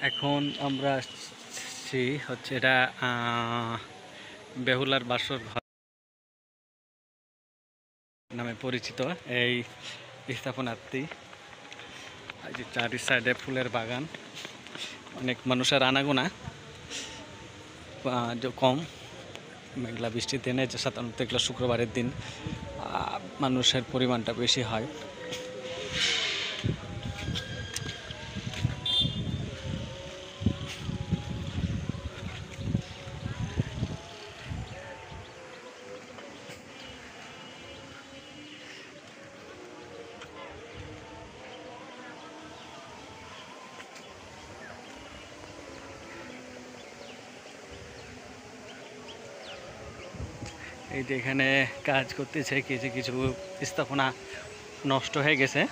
এখন আমরা আসছি হচ্ছে এটা বেহুলার বাসর ঘর নামে পরিচিত এই স্থাপনাটি। এই যে চারি সাইডে ফুলের বাগান, অনেক মানুষের আনাগোনা কম। মেঘলা বৃষ্টির দিনে যে সাধারণত এগুলো শুক্রবারের দিন মানুষের পরিমাণটা বেশি হয়। এই যে এখানে কাজ করতেছে, কিছু কিছু স্থাপনা নষ্ট হয়ে গেছে,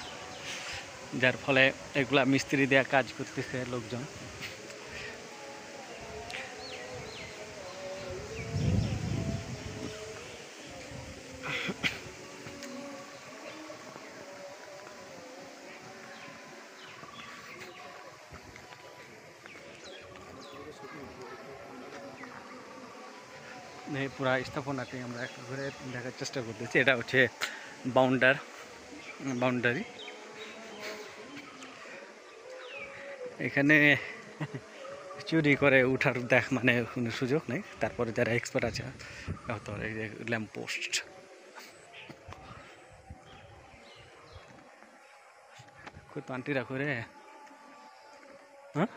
যার ফলে এগুলা মিস্ত্রি দেয়া কাজ করতেছে লোকজন। এই পুরা স্থাপনাটি আমরা একটা ঘুরে দেখার চেষ্টা করতেছি। এটা হচ্ছে বাউন্ডারি। এখানে চুরি করে উঠার মানে কোনো সুযোগ নেই। তারপরে যারা এক্সপার্ট আছে হয়তো এই যে ল্যাম্প পোস্ট, কত আন্টিরা করে হ্যাঁ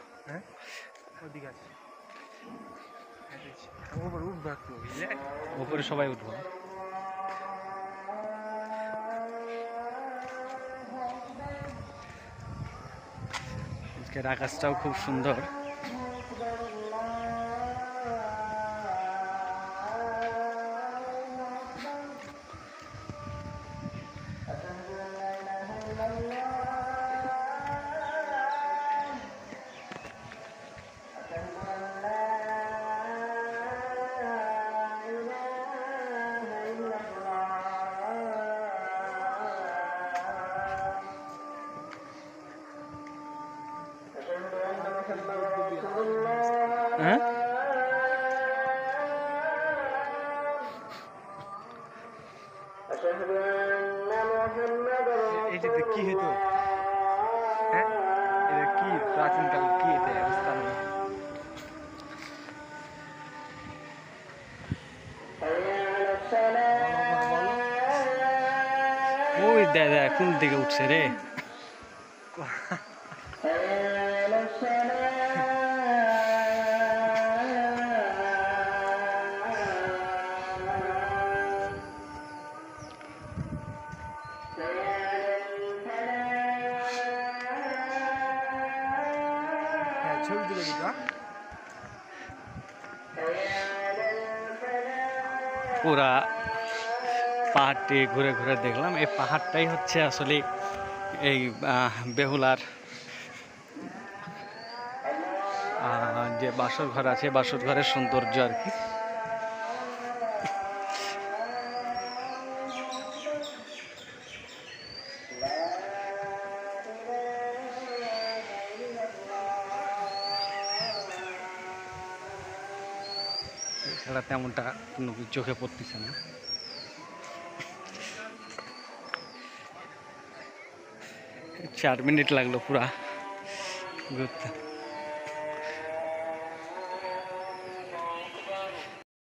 উপরে সবাই উঠবো। আজকের আকাশটাও খুব সুন্দর। হ্যাঁ এই যে কি হতো, হ্যাঁ এটা কি প্রাচীনকাল কি এটা স্থান? ওই দাদা কোন দিকে উঠছে রে? ছবি তুলে দিত। পুরা পাহাড়টি ঘুরে ঘুরে দেখলাম। এই পাহাড়টাই হচ্ছে আসলে এই বেহুলার যে বাসর ঘর আছে, বাসর ঘরের সৌন্দর্য আর কি। এছাড়া তেমনটা কোনো চোখে পড়তেছে না। 4 মিনিট লাগলো পুরা ঘুরতে।